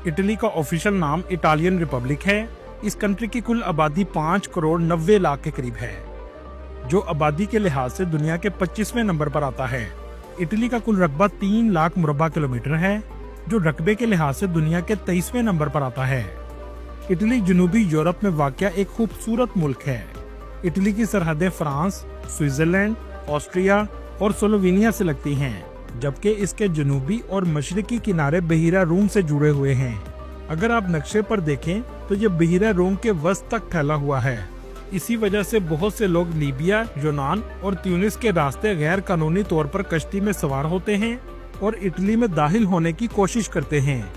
Italy का official नाम Italian Republic है। इस कंट्री की कुल आबादी 5 करोड़ 90 लाख के करीब है, जो आबादी के लिहाज से दुनिया के 25वें नंबर पर आता है। इटली का कुल रकबा 3 लाख मुरब्बा किलोमीटर है, जो रकबे के लिहाज से दुनिया के 23वें नंबर पर आता है। इटली जनूबी यूरोप में वाक़या एक खूबसूरत मुल्क है। इटली की सरहदें फ्रांस, स्विट्जरलैंड, ऑस्ट्रिया और स्लोवेनिया से लगती हैं, जबकि इसके जनूबी और मशरकी किनारे बहिरा रूम से जुड़े हुए हैं। अगर आप नक्शे पर देखें तो ये बहिरा रूम के वस्त तक फैला हुआ है। इसी वजह से बहुत से लोग लीबिया, यूनान और ट्यूनिस के रास्ते गैर कानूनी तौर पर कश्ती में सवार होते हैं और इटली में दाखिल होने की कोशिश करते हैं,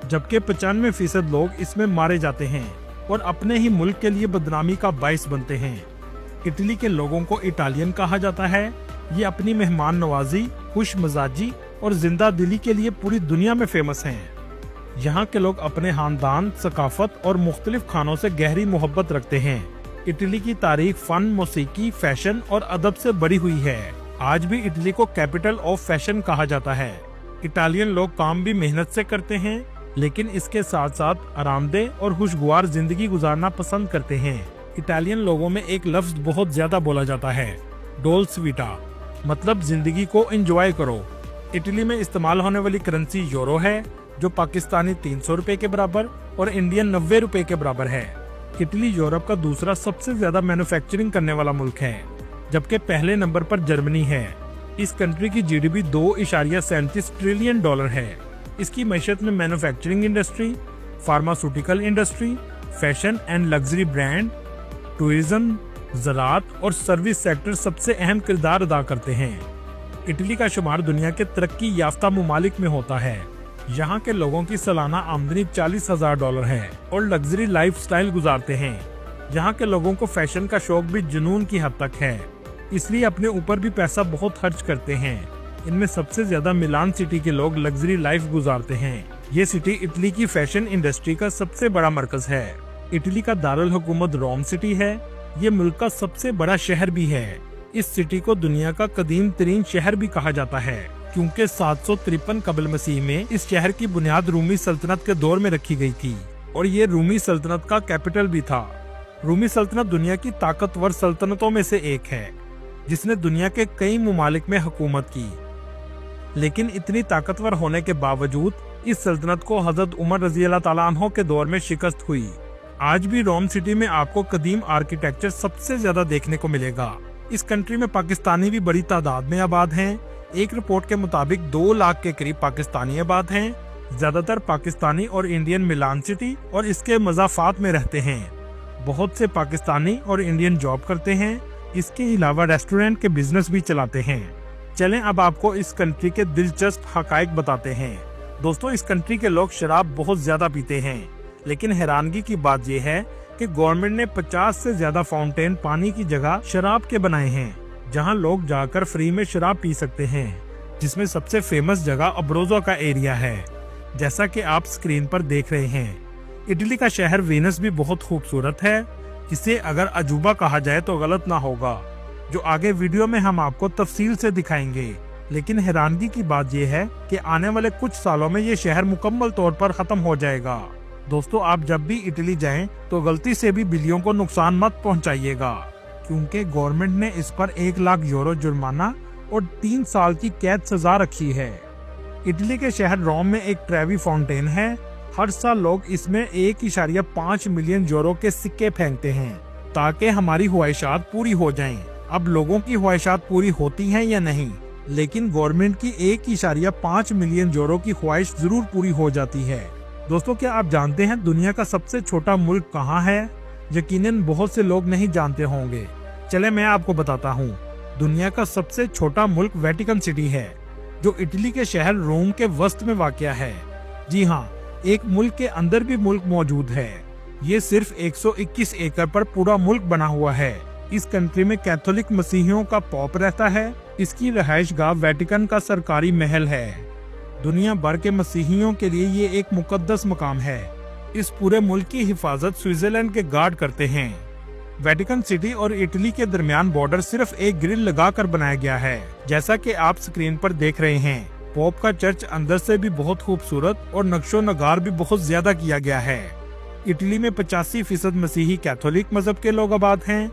जबकि 95% लोग इसमें मारे जाते हैं और अपने ही मुल्क के लिए बदनामी का बाइस बनते हैं। इटली के लोगों को इटालियन कहा जाता है। ये अपनी मेहमान नवाजी, खुश मजाजी और जिंदा दिली के लिए पूरी दुनिया में फेमस हैं। यहाँ के लोग अपने खानदान, सकाफत और मुख्तलिफ खानों से गहरी मोहब्बत रखते हैं। इटली की तारीख फन, मौसीकी, फैशन और अदब से बड़ी हुई है। आज भी इटली को कैपिटल ऑफ फैशन कहा जाता है। इटालियन लोग काम भी मेहनत से करते हैं, लेकिन इसके साथ साथ आरामदेह और खुशगवार जिंदगी गुजारना पसंद करते हैं। इटालियन लोगों में एक लफ्ज बहुत ज्यादा बोला जाता है, डोल्स वीटा, मतलब जिंदगी को एंजॉय करो। इटली में इस्तेमाल होने वाली करेंसी यूरो है, जो पाकिस्तानी 300 रुपए के बराबर और इंडियन 90 रुपए के बराबर है। इटली यूरोप का दूसरा सबसे ज्यादा मैन्युफैक्चरिंग करने वाला मुल्क है, जबकि पहले नंबर पर जर्मनी है। इस कंट्री की जीडीपी $2.37 ट्रिलियन है। इसकी मैशत में manufacturing industry, pharmaceutical industry, fashion and luxury brand, tourism, ज़राअत और सर्विस सेक्टर सबसे अहम किरदार अदा करते हैं। इटली का शुमार दुनिया के तरक्की याफ्ता ममालिक में होता है। यहाँ के लोगों की सालाना आमदनी $40,000 है और लग्जरी लाइफ स्टाइल गुजारते हैं। यहाँ के लोगों को फैशन का शौक भी जुनून की हद तक है, इसलिए अपने ऊपर भी पैसा बहुत खर्च करते हैं। इनमें सबसे ज्यादा मिलान सिटी के लोग लग्जरी लाइफ गुजारते हैं। ये सिटी इटली की फैशन इंडस्ट्री का सबसे बड़ा मरकज है। इटली का दारुल हुकूमत रोम सिटी है। ये मुल्क का सबसे बड़ा शहर भी है। इस सिटी को दुनिया का कदीम तरीन शहर भी कहा जाता है, क्योंकि 753 कबल मसीह में इस शहर की बुनियाद रूमी सल्तनत के दौर में रखी गई थी और ये रूमी सल्तनत का कैपिटल भी था। रूमी सल्तनत दुनिया की ताकतवर सल्तनतों में से एक है, जिसने दुनिया के कई ममालिक में हुकूमत की। लेकिन इतनी ताकतवर होने के बावजूद इस सल्तनत को हजरत उमर रजी अल्लाह ताला अन्हो के दौर में शिकस्त हुई। आज भी रोम सिटी में आपको कदीम आर्किटेक्चर सबसे ज्यादा देखने को मिलेगा। इस कंट्री में पाकिस्तानी भी बड़ी तादाद में आबाद हैं। एक रिपोर्ट के मुताबिक 2 लाख के करीब पाकिस्तानी आबाद हैं। ज्यादातर पाकिस्तानी और इंडियन मिलान सिटी और इसके मज़ाफात में रहते हैं। बहुत से पाकिस्तानी और इंडियन जॉब करते हैं। इसके अलावा रेस्टोरेंट के बिजनेस भी चलाते हैं। चलें अब आपको इस कंट्री के दिलचस्प हकाइक बताते हैं। दोस्तों, इस कंट्री के लोग शराब बहुत ज्यादा पीते हैं, लेकिन हैरानगी की बात यह है कि गवर्नमेंट ने 50 से ज्यादा फाउंटेन पानी की जगह शराब के बनाए हैं, जहां लोग जाकर फ्री में शराब पी सकते हैं, जिसमें सबसे फेमस जगह अब्रोजो का एरिया है, जैसा कि आप स्क्रीन पर देख रहे हैं। इटली का शहर वेनिस भी बहुत खूबसूरत है, जिसे अगर अजूबा कहा जाए तो गलत ना होगा, जो आगे वीडियो में हम आपको तफसील से दिखाएंगे। लेकिन हैरानगी की बात यह है कि आने वाले कुछ सालों में ये शहर मुकम्मल तौर पर खत्म हो जाएगा। दोस्तों, आप जब भी इटली जाएं तो गलती से भी बिल्लियों को नुकसान मत पहुंचाइएगा, क्योंकि गवर्नमेंट ने इस पर 1 लाख यूरो जुर्माना और 3 साल की कैद सजा रखी है। इटली के शहर रोम में एक ट्रेवी फाउंटेन है। हर साल लोग इसमें 1.5 मिलियन यूरो के सिक्के फेंकते हैं ताकि हमारी ख्वाहिशात पूरी हो जाएं। अब लोगों की ख्वाहिशात पूरी होती हैं या नहीं, लेकिन गवर्नमेंट की 1.5 मिलियन यूरो की ख्वाहिश जरूर पूरी हो जाती है। दोस्तों, क्या आप जानते हैं दुनिया का सबसे छोटा मुल्क कहाँ है? यकीनन बहुत से लोग नहीं जानते होंगे। चले मैं आपको बताता हूँ। दुनिया का सबसे छोटा मुल्क वेटिकन सिटी है, जो इटली के शहर रोम के वस्त में वाक़या है। जी हाँ, एक मुल्क के अंदर भी मुल्क मौजूद है। ये सिर्फ 121 एकड़ पर पूरा मुल्क बना हुआ है। इस कंट्री में कैथोलिक मसीहियों का पॉप रहता है। इसकी रहायशगाह वेटिकन का सरकारी महल है। दुनिया भर के मसीहियों के लिए ये एक मुकद्दस मकाम है। इस पूरे मुल्क की हिफाजत स्विट्जरलैंड के गार्ड करते हैं। वेटिकन सिटी और इटली के दरमियान बॉर्डर सिर्फ एक ग्रिल लगाकर बनाया गया है, जैसा कि आप स्क्रीन पर देख रहे हैं। पोप का चर्च अंदर से भी बहुत खूबसूरत और नक्शो नगार भी बहुत ज्यादा किया गया है। इटली में 85% मसीही कैथोलिक मजहब के लोग आबाद हैं।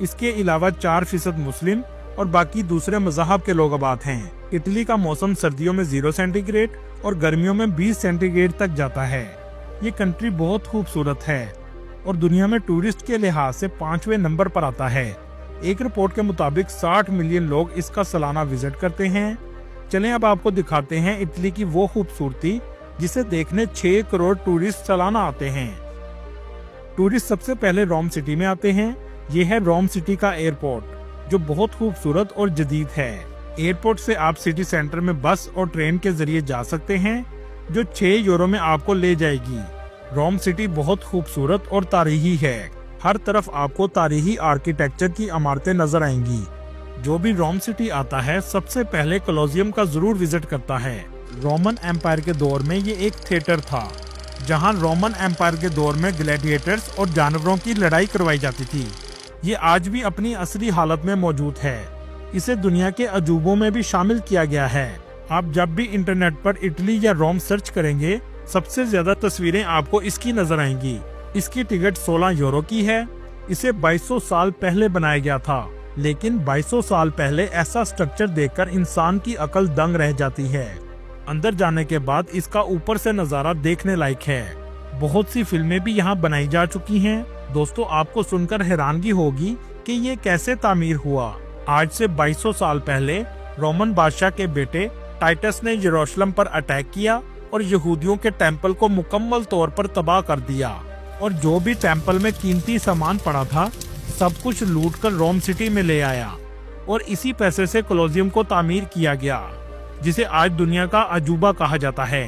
इसके अलावा 4% मुस्लिम और बाकी दूसरे मजहब के लोग आबाद हैं। इटली का मौसम सर्दियों में 0 सेंटीग्रेड और गर्मियों में 20 सेंटीग्रेड तक जाता है। ये कंट्री बहुत खूबसूरत है और दुनिया में टूरिस्ट के लिहाज से 5वें नंबर पर आता है। एक रिपोर्ट के मुताबिक 60 मिलियन लोग इसका सालाना विजिट करते हैं। चलें अब आपको दिखाते हैं इटली की वो खूबसूरती जिसे देखने 6 करोड़ टूरिस्ट सालाना आते हैं। टूरिस्ट सबसे पहले रोम सिटी में आते हैं। ये है रोम सिटी का एयरपोर्ट जो बहुत खूबसूरत और जदीद है। एयरपोर्ट से आप सिटी सेंटर में बस और ट्रेन के जरिए जा सकते हैं जो 6 यूरो में आपको ले जाएगी। रोम सिटी बहुत खूबसूरत और तारीखी है। हर तरफ आपको तारीखी आर्किटेक्चर की इमारतें नजर आएंगी। जो भी रोम सिटी आता है सबसे पहले कोलोसियम का जरूर विजिट करता है। रोमन एम्पायर के दौर में ये एक थिएटर था जहां रोमन एम्पायर के दौर में ग्लैडिएटर्स और जानवरों की लड़ाई करवाई जाती थी। ये आज भी अपनी असली हालत में मौजूद है। इसे दुनिया के अजूबों में भी शामिल किया गया है। आप जब भी इंटरनेट पर इटली या रोम सर्च करेंगे सबसे ज्यादा तस्वीरें आपको इसकी नजर आएंगी। इसकी टिकट 16 यूरो की है। इसे 2200 साल पहले बनाया गया था, लेकिन 2200 साल पहले ऐसा स्ट्रक्चर देखकर इंसान की अकल दंग रह जाती है। अंदर जाने के बाद इसका ऊपर से नजारा देखने लायक है। बहुत सी फिल्में भी यहाँ बनाई जा चुकी हैं। दोस्तों, आपको सुनकर हैरानगी होगी कि ये कैसे तामीर हुआ। आज से 2200 साल पहले रोमन बादशाह के बेटे टाइटस ने यरूशलेम पर अटैक किया और यहूदियों के टेम्पल को मुकम्मल तौर पर तबाह कर दिया और जो भी टेम्पल में कीमती सामान पड़ा था सब कुछ लूटकर रोम सिटी में ले आया और इसी पैसे से कोलोसियम को तामीर किया गया, जिसे आज दुनिया का अजूबा कहा जाता है।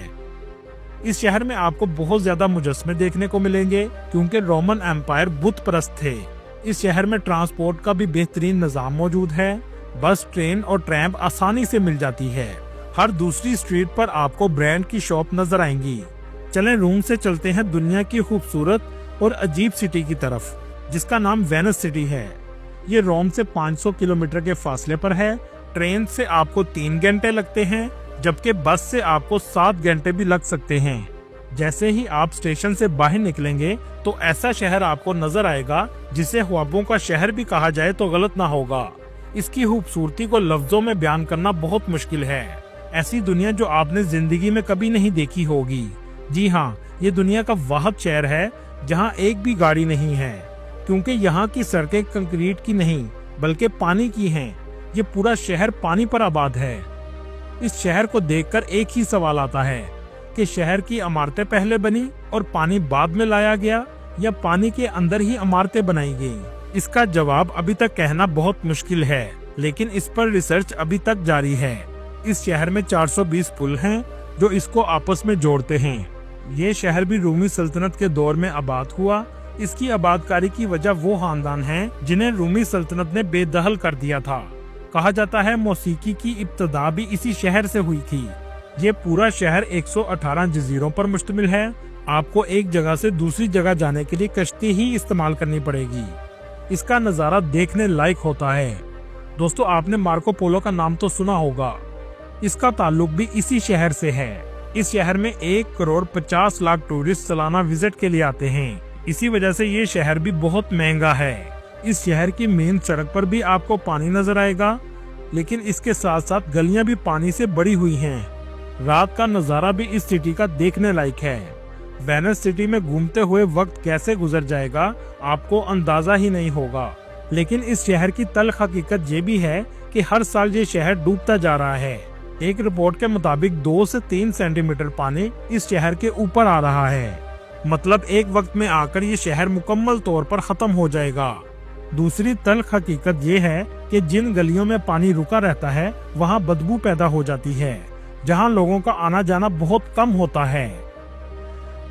इस शहर में आपको बहुत ज्यादा मुजस्मे देखने को मिलेंगे क्योंकि रोमन एम्पायर बुत परस्त थे। इस शहर में ट्रांसपोर्ट का भी बेहतरीन निजाम मौजूद है। बस, ट्रेन और ट्रैम आसानी से मिल जाती है। हर दूसरी स्ट्रीट पर आपको ब्रांड की शॉप नजर आएंगी। चलें रोम से चलते हैं दुनिया की खूबसूरत और अजीब सिटी की तरफ, जिसका नाम वेनिस सिटी है। ये रोम से 500 किलोमीटर के फासले पर है। ट्रेन से आपको 3 घंटे लगते हैं, जबकि बस से आपको 7 घंटे भी लग सकते हैं। जैसे ही आप स्टेशन से बाहर निकलेंगे तो ऐसा शहर आपको नजर आएगा जिसे ख्वाबों का शहर भी कहा जाए तो गलत ना होगा। इसकी खूबसूरती को लफ्जों में बयान करना बहुत मुश्किल है। ऐसी दुनिया जो आपने जिंदगी में कभी नहीं देखी होगी। जी हाँ, ये दुनिया का वाहिद शहर है जहाँ एक भी गाड़ी नहीं है, क्योंकि यहाँ की सड़कें कंक्रीट की नहीं बल्कि पानी की हैं। ये पूरा शहर पानी पर आबाद है। इस शहर को देखकर एक ही सवाल आता है कि शहर की इमारतें पहले बनी और पानी बाद में लाया गया या पानी के अंदर ही इमारतें बनाई गई। इसका जवाब अभी तक कहना बहुत मुश्किल है, लेकिन इस पर रिसर्च अभी तक जारी है। इस शहर में 420 पुल हैं जो इसको आपस में जोड़ते हैं। ये शहर भी रूमी सल्तनत के दौर में आबाद हुआ। इसकी आबादकारी की वजह वो खानदान है जिन्हें रूमी सल्तनत ने बेदखल कर दिया था। कहा जाता है मौसीकी की इब्तिदा भी इसी शहर से हुई थी। ये पूरा शहर 118 जजीरों पर मुश्तमिल है। आपको एक जगह से दूसरी जगह जाने के लिए कश्ती ही इस्तेमाल करनी पड़ेगी। इसका नज़ारा देखने लायक होता है। दोस्तों, आपने मार्को पोलो का नाम तो सुना होगा। इसका ताल्लुक भी इसी शहर से है। इस शहर में 1 करोड़ 50 लाख टूरिस्ट सालाना विजिट के लिए आते हैं। इसी वजह से ये शहर भी बहुत महंगा है। इस शहर की मेन सड़क पर भी आपको पानी नजर आएगा, लेकिन इसके साथ साथ गलियां भी पानी से भरी हुई हैं। रात का नजारा भी इस सिटी का देखने लायक है। वेनिस सिटी में घूमते हुए वक्त कैसे गुजर जाएगा आपको अंदाजा ही नहीं होगा। लेकिन इस शहर की तल्ख हकीकत ये भी है कि हर साल ये शहर डूबता जा रहा है। एक रिपोर्ट के मुताबिक 2 से 3 सेंटीमीटर पानी इस शहर के ऊपर आ रहा है। मतलब एक वक्त में आकर ये शहर मुकम्मल तौर पर खत्म हो जाएगा। दूसरी तल्ख हकीकत ये है कि जिन गलियों में पानी रुका रहता है वहाँ बदबू पैदा हो जाती है, जहाँ लोगों का आना जाना बहुत कम होता है।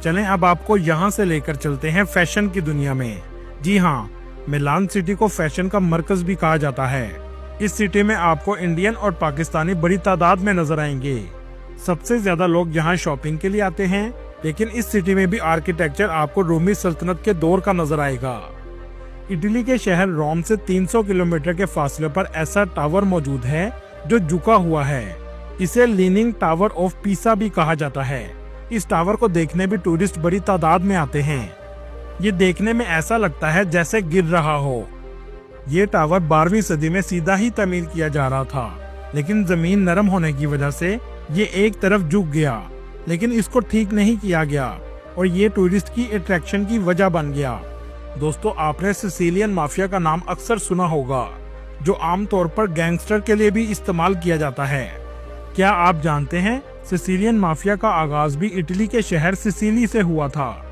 चलें अब आपको यहाँ से लेकर चलते हैं फैशन की दुनिया में। जी हाँ, मिलान सिटी को फैशन का मरकज भी कहा जाता है। इस सिटी में आपको इंडियन और पाकिस्तानी बड़ी तादाद में नजर आएंगे। सबसे ज्यादा लोग यहाँ शॉपिंग के लिए आते हैं, लेकिन इस सिटी में भी आर्किटेक्चर आपको रोमी सल्तनत के दौर का नजर आएगा। इटली के शहर रोम से 300 किलोमीटर के फासले पर ऐसा टावर मौजूद है जो झुका हुआ है। इसे लीनिंग टावर ऑफ पीसा भी कहा जाता है। इस टावर को देखने भी टूरिस्ट बड़ी तादाद में आते हैं। ये देखने में ऐसा लगता है जैसे गिर रहा हो। ये टावर 12वीं सदी में सीधा ही तामीर किया जा रहा था, लेकिन जमीन नरम होने की वजह से ये एक तरफ झुक गया, लेकिन इसको ठीक नहीं किया गया और ये टूरिस्ट की अट्रैक्शन की वजह बन गया। दोस्तों, आपने सिसिलियन माफिया का नाम अक्सर सुना होगा, जो आमतौर पर गैंगस्टर के लिए भी इस्तेमाल किया जाता है। क्या आप जानते हैं सिसिलियन माफिया का आगाज भी इटली के शहर सिसिली से हुआ था,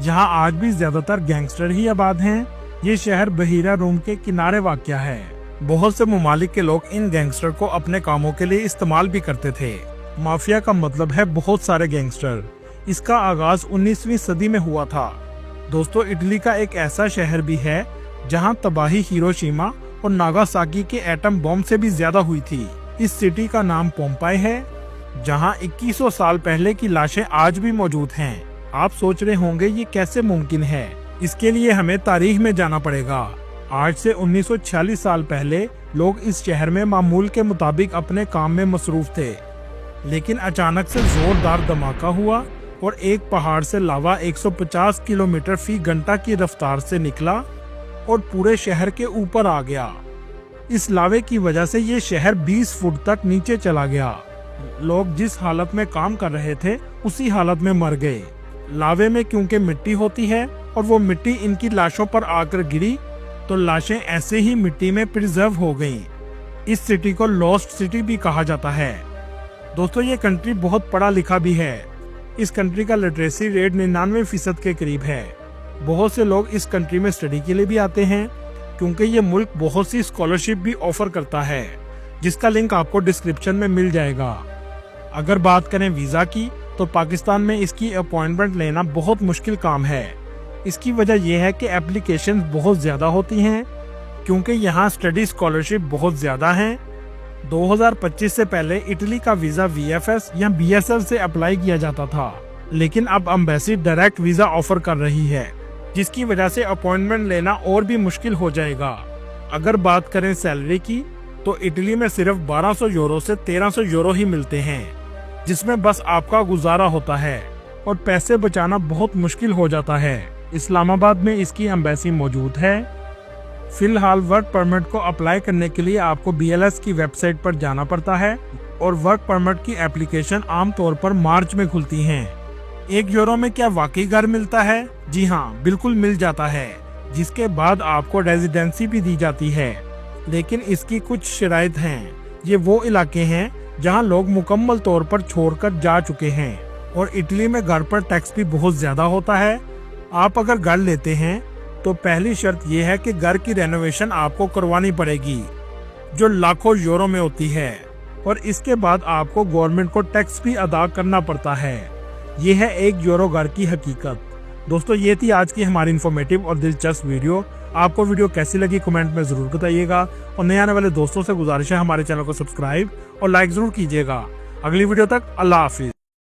जहां आज भी ज्यादातर गैंगस्टर ही आबाद हैं। ये शहर बहीरा रूम के किनारे वाक़या है। बहुत से ममालिक के लोग इन गैंगस्टर को अपने कामों के लिए इस्तेमाल भी करते थे। माफिया का मतलब है बहुत सारे गैंगस्टर। इसका आगाज 19वीं सदी में हुआ था। दोस्तों, इटली का एक ऐसा शहर भी है जहां तबाही हिरोशिमा और नागासाकी के एटम बम से भी ज्यादा हुई थी। इस सिटी का नाम पोम्पाई है, जहां 2100 साल पहले की लाशें आज भी मौजूद हैं। आप सोच रहे होंगे ये कैसे मुमकिन है। इसके लिए हमें तारीख में जाना पड़ेगा। आज से 1946 साल पहले लोग इस शहर में मामूल के मुताबिक अपने काम में मसरूफ थे, लेकिन अचानक से जोरदार धमाका हुआ और एक पहाड़ से लावा 150 किलोमीटर फी घंटा की रफ्तार से निकला और पूरे शहर के ऊपर आ गया। इस लावे की वजह से ये शहर 20 फुट तक नीचे चला गया। लोग जिस हालत में काम कर रहे थे उसी हालत में मर गए। लावे में क्योंकि मिट्टी होती है और वो मिट्टी इनकी लाशों पर आकर गिरी, तो लाशें ऐसे ही मिट्टी में प्रिजर्व हो गईं। इस सिटी को लॉस्ट सिटी भी कहा जाता है। दोस्तों, ये कंट्री बहुत पढ़ा लिखा भी है। इस कंट्री का लिटरेसी रेट 99% के करीब है। बहुत से लोग इस कंट्री में स्टडी के लिए भी आते हैं, क्योंकि ये मुल्क बहुत सी स्कॉलरशिप भी ऑफर करता है, जिसका लिंक आपको डिस्क्रिप्शन में मिल जाएगा। अगर बात करें वीजा की, तो पाकिस्तान में इसकी अपॉइंटमेंट लेना बहुत मुश्किल काम है। इसकी वजह यह है कि एप्लीकेशन बहुत ज्यादा होती हैं, क्योंकि यहाँ स्टडी स्कॉलरशिप बहुत ज्यादा हैं। 2025 से पहले इटली का वीजा VFS या BSL से अप्लाई किया जाता था, लेकिन अब एम्बेसी डायरेक्ट वीजा ऑफर कर रही है, जिसकी वजह से अपॉइंटमेंट लेना और भी मुश्किल हो जाएगा। अगर बात करें सैलरी की, तो इटली में सिर्फ 1200 यूरो से 1300 यूरो ही मिलते हैं, जिसमें बस आपका गुजारा होता है और पैसे बचाना बहुत मुश्किल हो जाता है। इस्लामाबाद में इसकी एम्बेसी मौजूद है। फिलहाल वर्क परमिट को अप्लाई करने के लिए आपको BLS की वेबसाइट पर जाना पड़ता है और वर्क परमिट की एप्लीकेशन आमतौर पर मार्च में खुलती हैं। 1 यूरो में क्या वाकई घर मिलता है? जी हाँ, बिल्कुल मिल जाता है, जिसके बाद आपको रेजिडेंसी भी दी जाती है। लेकिन इसकी कुछ शराइत हैं। ये वो इलाके हैं जहाँ लोग मुकम्मल तौर पर छोड़कर जा चुके हैं, और इटली में घर पर टैक्स भी बहुत ज्यादा होता है। आप अगर घर लेते हैं तो पहली शर्त यह है कि घर की रेनोवेशन आपको करवानी पड़ेगी, जो लाखों यूरो में होती है, और इसके बाद आपको गवर्नमेंट को टैक्स भी अदा करना पड़ता है। ये है 1 यूरो घर की हकीकत। दोस्तों, ये थी आज की हमारी इन्फॉर्मेटिव और दिलचस्प वीडियो। आपको वीडियो कैसी लगी कमेंट में जरूर बताइएगा, और नए आने वाले दोस्तों से गुजारिश है हमारे चैनल को सब्सक्राइब और लाइक जरूर कीजिएगा। अगली वीडियो तक अल्लाह हाफिज।